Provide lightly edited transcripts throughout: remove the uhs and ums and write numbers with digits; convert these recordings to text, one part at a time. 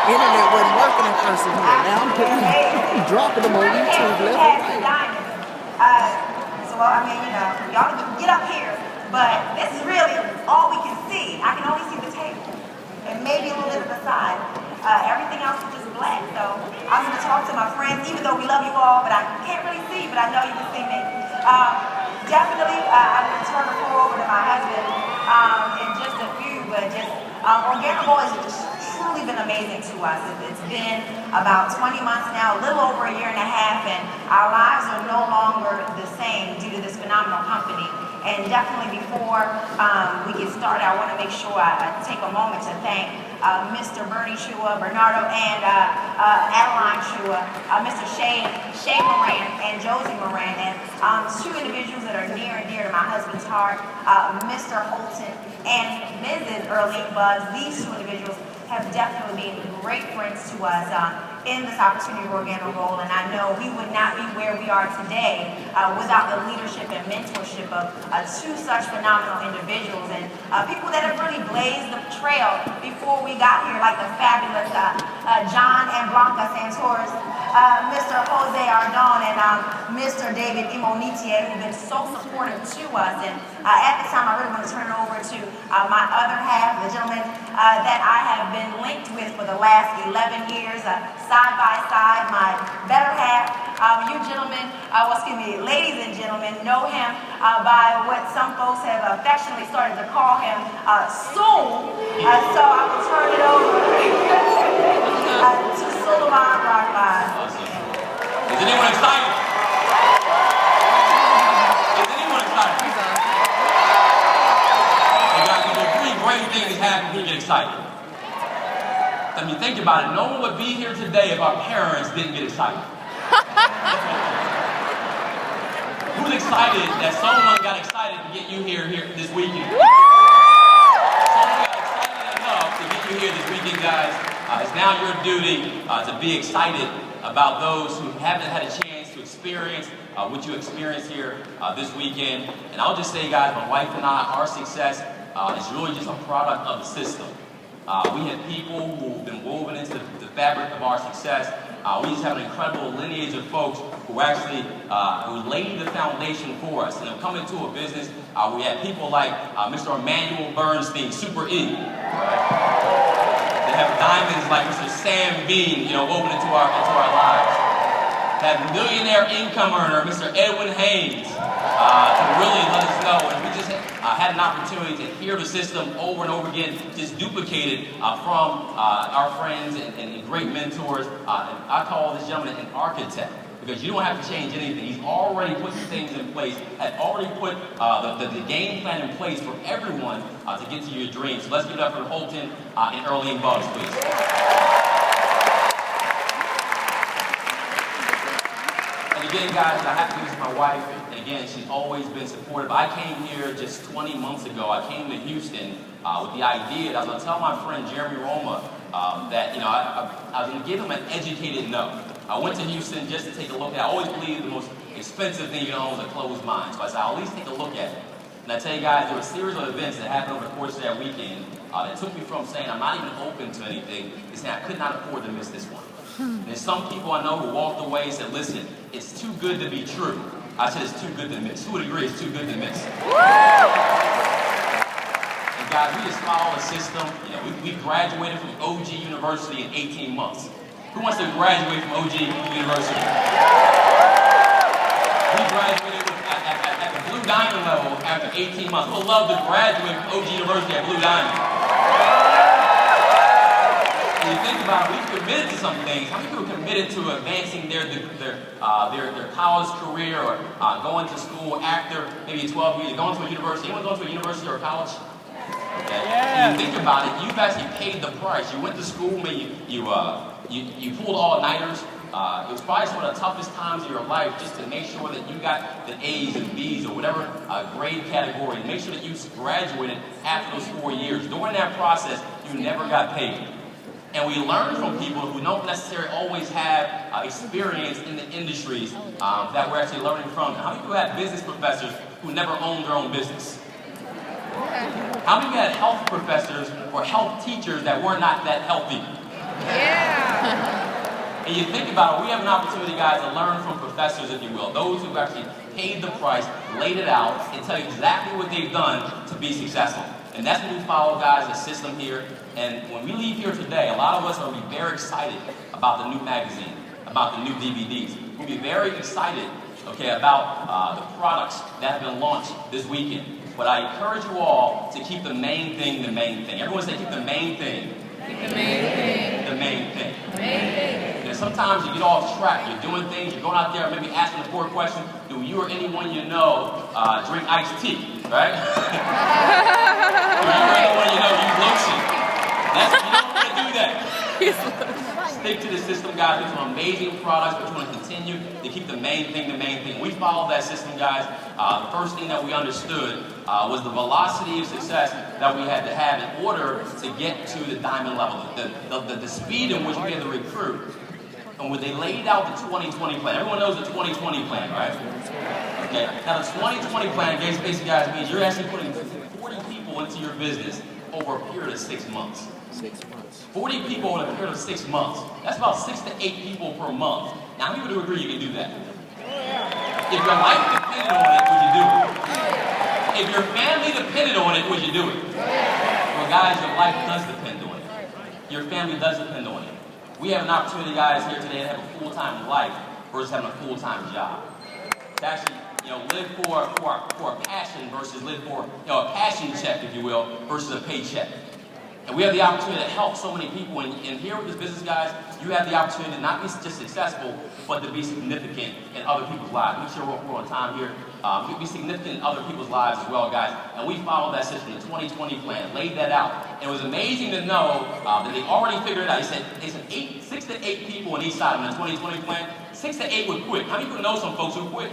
internet wasn't working at first in here. Now I'm dropping them on YouTube left and right. Well, I mean, y'all can get up here, but this is really all we can see. I can only see the table and maybe a little bit of the side. Everything else is just black. So I'm going to talk to my friends, even though we love you all, but I can't really see, but I know you can see me. Definitely, I'm going to turn the floor over to my husband in just a few, but just Organo has just truly been amazing to us. It's been about 20 months now, a little over a year and a half, and our lives are no longer the same due to this phenomenal company. And definitely before we get started, I want to make sure I take a moment to thank Mr. Bernie Shua, Bernardo, and Adeline Shua, Mr. Shay Moran and Josie Moran, and two individuals that are near and dear to my husband's heart, Mr. Holton and Mrs. Earlene Buzz. These two individuals have definitely been great friends to us in this opportunity Organo role, and I know we would not be where we are today without the leadership and mentorship of two such phenomenal individuals and people that have really blazed the trail before we got here, like the fabulous John and Blanca Santos, Mr. Jose Ardon, and Mr. David Imonitie, who've been so supportive to us. And at this time, I really want to turn it over to my other half, the gentleman that I have been linked with for the last 11 years, side by side, my better half. You gentlemen, ladies and gentlemen, know him by what some folks have affectionately started to call him Soul. So I will turn it over to Sulaiman Rahman. Is anyone excited? Is anyone excited? You guys, there's three great things happen when you get excited. I mean, think about it. No one would be here today if our parents didn't get excited. Who's excited that someone got excited to get you here this weekend? Someone got excited enough to get you here this weekend, guys. It's now your duty to be excited about those who haven't had a chance to experience what you experienced here this weekend. And I'll just say, guys, my wife and I, our success is really just a product of the system. We have people who've been woven into the fabric of our success. We just have an incredible lineage of folks who actually who laid the foundation for us. And have come into a business. We have people like Mr. Emmanuel Bernstein, Super E. Right? They have diamonds like Mr. Sam Bean, woven into our lives. That millionaire income earner, Mr. Edwin Haynes, to really let us know. And we just had an opportunity to hear the system over and over again, just duplicated from our friends and great mentors. And I call this gentleman an architect, because you don't have to change anything. He's already put the things in place, had already put the game plan in place for everyone to get to your dreams. So let's give it up for Holton and Earlene Buzz, please. And again, guys, I have to use my wife, and again, she's always been supportive. I came here just 20 months ago. I came to Houston with the idea that I was going to tell my friend Jeremy Roma that I was going to give him an educated no. I went to Houston just to take a look at it. I always believe the most expensive thing you can own is a closed mind. So I said, I'll at least take a look at it. And I tell you guys, there were a series of events that happened over the course of that weekend that took me from saying I'm not even open to anything to saying I could not afford to miss this one. And there's some people I know who walked away and said, listen, it's too good to be true. I said it's too good to miss. Who would agree it's too good to miss? And guys, we just follow the system. We graduated from OG University in 18 months. Who wants to graduate from OG University? We graduated at the Blue Diamond level after 18 months. Who would love to graduate from OG University at Blue Diamond? When you think about it, we committed to some things. How many people are committed to advancing their college career or going to school after maybe 12 years, going to a university? Anyone going to a university or a college? Okay. Yeah. When you think about it, you've actually paid the price. You went to school, maybe you pulled all-nighters. It was probably some of the toughest times of your life just to make sure that you got the A's and B's or whatever grade category. Make sure that you graduated after those 4 years. During that process, you never got paid. And we learn from people who don't necessarily always have experience in the industries that we're actually learning from. How many people had business professors who never owned their own business? How many had health professors or health teachers that were not that healthy? Yeah. And you think about it, we have an opportunity, guys, to learn from professors, if you will, those who actually paid the price, laid it out, and tell you exactly what they've done to be successful. And that's what we follow, guys, the system here. And when we leave here today, a lot of us are going to be very excited about the new magazine, about the new DVDs. We'll be very excited, okay, about the products that have been launched this weekend. But I encourage you all to keep the main thing the main thing. Everyone say keep the main thing. Keep the main thing. The main thing. The main thing. Because sometimes you get off track. You're doing things. You're going out there maybe asking the poor question, do you or anyone you know drink iced tea, right? Or you or anyone you know use lotion. You don't want to do that. Stick to the system, guys. There's some amazing products, but you want to continue to keep the main thing the main thing. We followed that system, guys. The first thing that we understood was the velocity of success that we had to have in order to get to the diamond level, the speed in which we had to recruit. And when they laid out the 2020 plan, everyone knows the 2020 plan, right? Okay. Now the 2020 plan, basically, guys, means you're actually putting 40 people into your business over a period of 6 months. 6 months. 40 people in a period of 6 months. That's about 6 to 8 people per month. Now, how many would agree you can do that? If your life depended on it, would you do it? If your family depended on it, would you do it? Well, guys, your life does depend on it. Your family does depend on it. We have an opportunity, guys, here today to have a full-time life versus having a full-time job. To actually, live for a passion versus live for, a passion check, if you will, versus a paycheck. And we have the opportunity to help so many people. And here with this business, guys, you have the opportunity to not be just successful, but to be significant in other people's lives. Make sure we're on time here. Be significant in other people's lives as well, guys. And we followed that system, the 2020 plan, laid that out. And it was amazing to know that they already figured it out. They said 6 to 8 people on each side of the 2020 plan. 6 to 8 would quit. How many people know some folks who quit?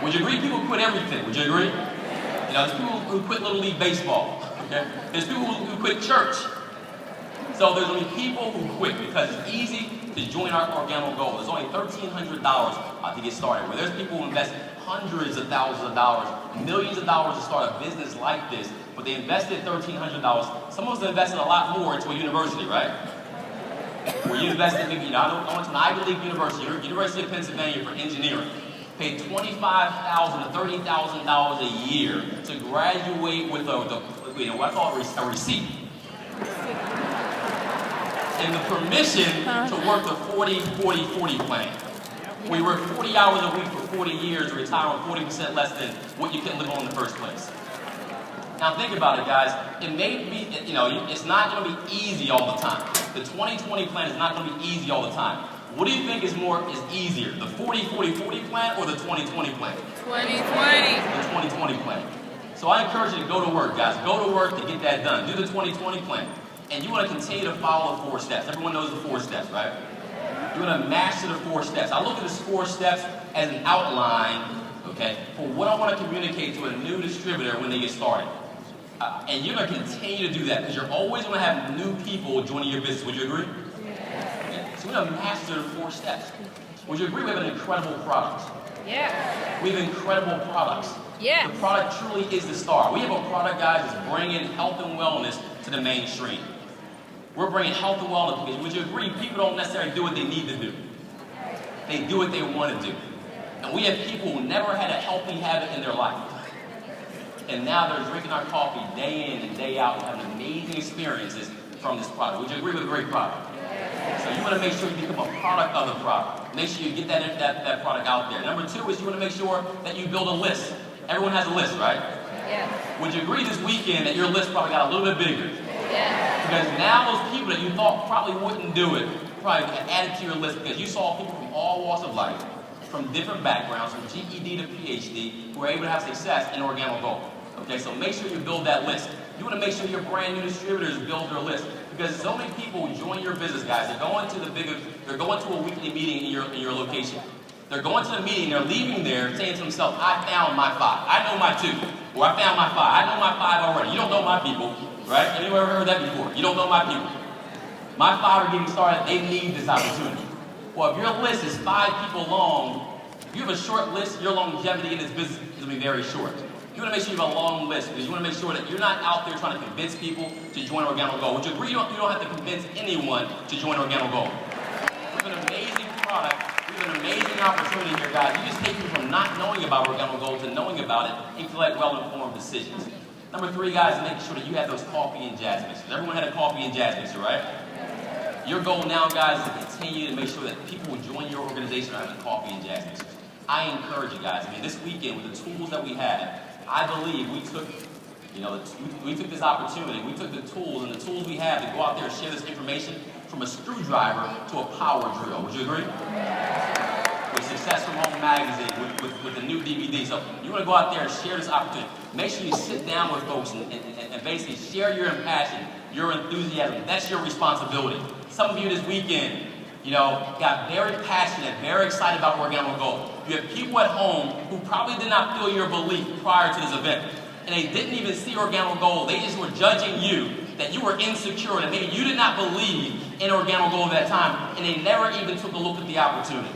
Would you agree people quit everything? Would you agree? There's people who quit Little League Baseball. Okay? There's people who quit church. So there's only people who quit because it's easy to join our Organo goal. There's only $1,300 to get started. Where there's people who invest hundreds of thousands of dollars, millions of dollars to start a business like this, but they invested $1,300. Some of us invested a lot more into a university, right? Where you invested, I went to an Ivy League university, University of Pennsylvania for engineering. Paid $25,000 to $30,000 a year to graduate with what I call a receipt. And the permission to work the 40-40-40 plan. We work 40 hours a week for 40 years to retire on 40% less than what you can live on in the first place. Now think about it, guys. It may be, it's not going to be easy all the time. The 2020 plan is not going to be easy all the time. What do you think is easier, the 40-40-40 plan or the 2020 plan? 2020. The 2020 plan. So I encourage you to go to work, guys. Go to work to get that done. Do the 2020 plan. And you want to continue to follow the 4 steps. Everyone knows the 4 steps, right? You want to master the 4 steps. I look at the 4 steps as an outline, okay, for what I want to communicate to a new distributor when they get started. And you're going to continue to do that because you're always going to have new people joining your business. Would you agree? So we're going to master the 4 steps. Would you agree we have an incredible product? Yeah. We have incredible products. Yeah. The product truly is the star. We have a product, guys, that's bringing health and wellness to the mainstream. We're bringing health and wellness because, would you agree, people don't necessarily do what they need to do. They do what they want to do. And we have people who never had a healthy habit in their life. And now they're drinking our coffee day in and day out and having amazing experiences from this product. Would you agree with a great product? So you want to make sure you become a product of the product. Make sure you get that product out there. Number 2 is you want to make sure that you build a list. Everyone has a list, right? Yeah. Would you agree this weekend that your list probably got a little bit bigger? Yeah. Because now those people that you thought probably wouldn't do it probably got added to your list because you saw people from all walks of life, from different backgrounds, from GED to PhD, who are able to have success in Organo Gold. Okay, so make sure you build that list. You want to make sure your brand new distributors build their list because so many people join your business, guys. They're going to they're going to a weekly meeting in your location. They're going to the meeting, they're leaving there saying to themselves, I found my 5. I know my 2. Or I found my 5. I know my 5 already. You don't know my people, right? Have you ever heard that before? You don't know my people. My 5 are getting started. They need this opportunity. Well, if your list is 5 people long, if you have a short list, your longevity in this business is going to be very short. You want to make sure you have a long list because you want to make sure that you're not out there trying to convince people to join Organo Gold. Would you agree you don't have to convince anyone to join Organo Gold? We have an amazing product. We have an amazing opportunity here, guys. You just take you from not knowing about Organo Gold to knowing about it and collect well-informed decisions. Number 3, guys, is making sure that you have those coffee and jazz mixers. Everyone had a coffee and jazz mixer, right? Your goal now, guys, is to continue to make sure that people who join your organization are having coffee and jazz mixers. I encourage you guys. I mean, this weekend, with the tools that we had, I believe we took, we took this opportunity, we took the tools and the tools we have to go out there and share this information from a screwdriver to a power drill. Would you agree? With Success from Home magazine, with the new DVD. So you want to go out there and share this opportunity. Make sure you sit down with folks and basically share your passion, your enthusiasm. That's your responsibility. Some of you this weekend, got very passionate, very excited about Organo Gold. You have people at home who probably did not feel your belief prior to this event. And they didn't even see Organo Gold. They just were judging you, that you were insecure, and maybe you did not believe in Organo Gold at that time, and they never even took a look at the opportunity.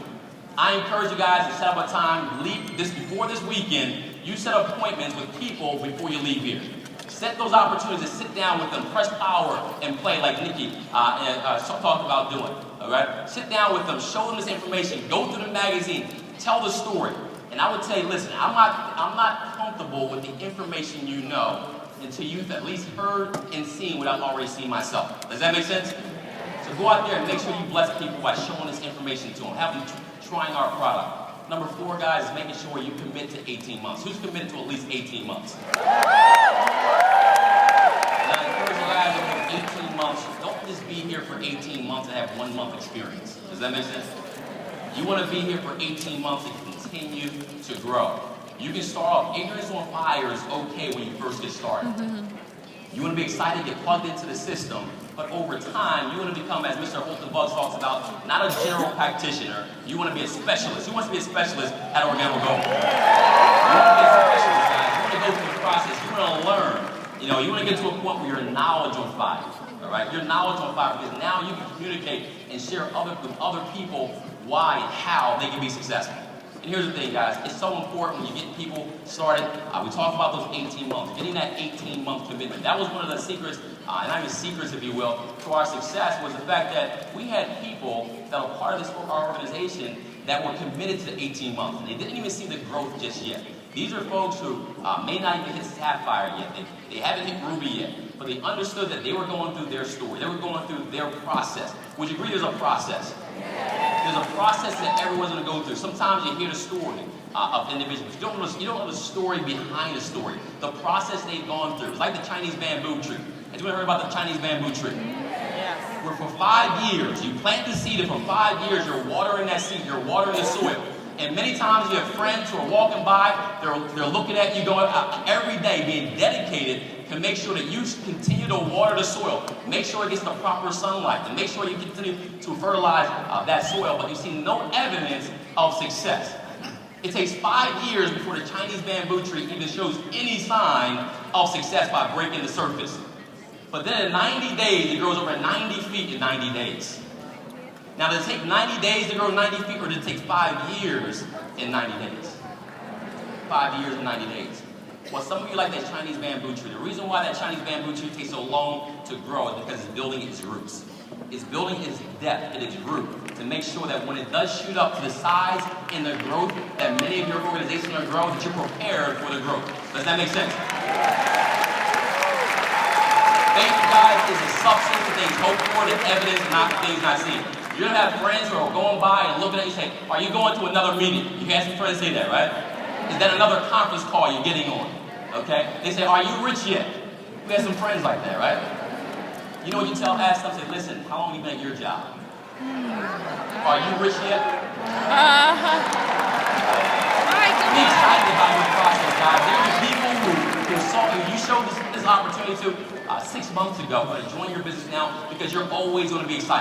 I encourage you guys to set up a time, before this weekend, you set appointments with people before you leave here. Set those opportunities to sit down with them, press power and play like Nikki talked about doing. All right? Sit down with them, show them this information, go through the magazine, tell the story. And I would tell you, listen, I'm not comfortable with the information you know until you've at least heard and seen what I've already seen myself. Does that make sense? So go out there and make sure you bless people by showing this information to them. Have them trying our product. Number 4, guys, is making sure you commit to 18 months. Who's committed to at least 18 months? Don't just be here for 18 months and have 1 month experience. Does that make sense? You want to be here for 18 months and continue to grow. You can start off, ignorance on fire is okay when you first get started. You want to be excited, get plugged into the system, but over time, you want to become, as Mr. Holton Bugs talks about, not a general practitioner. You want to be a specialist. Who wants to be a specialist at Organo Gold? You want to be a specialist, guys. You want to go through the process. You want to learn. You want to get to a point where your knowledge on fire. All right, your knowledge on fire, because now you can communicate and share with other people why and how they can be successful. And here's the thing, guys, it's so important when you get people started. We talk about those 18 months, getting that 18-month commitment. That was one of the secrets, and not even secrets, if you will, to our success was the fact that we had people that were part of our organization that were committed to the 18 months, and they didn't even see the growth just yet. These are folks who may not even hit Sapphire yet. They haven't hit Ruby yet. But they understood that they were going through their story. They were going through their process. Would you agree there's a process? There's a process that everyone's going to go through. Sometimes you hear the story of individuals. You don't know the story behind the story. The process they've gone through. It's like the Chinese bamboo tree. Have you ever heard about the Chinese bamboo tree? Yes. Where for 5 years, you plant the seed, and for 5 years, you're watering that seed. You're watering the soil. And many times you have friends who are walking by, they're looking at you going out every day, being dedicated to make sure that you continue to water the soil, make sure it gets the proper sunlight, and make sure you continue to fertilize that soil, but you see no evidence of success. It takes 5 years before the Chinese bamboo tree even shows any sign of success by breaking the surface. But then in 90 days, it grows over 90 feet in 90 days. Now, does it take 90 days to grow 90 feet, or does it take 5 years in 90 days? 5 years and 90 days. Well, some of you like that Chinese bamboo tree. The reason why that Chinese bamboo tree takes so long to grow is because it's building its roots. It's building its depth and its root to make sure that when it does shoot up to the size and the growth that many of your organizations are growing, that you're prepared for the growth. Does that make sense? Faith, guys, is a substance of things hoped for, the evidence, not things not seen. You're going to have friends who are going by and looking at you and say, are you going to another meeting? You can have some friends say that, right? Is that another conference call you're getting on? Okay? They say, are you rich yet? We have some friends like that, right? You know what you ask them, say, listen, how long have you been at your job? Are you rich yet? Be excited about your process, guys. There are people who saw you showed this opportunity to 6 months ago, but join your business now because you're always going to be excited.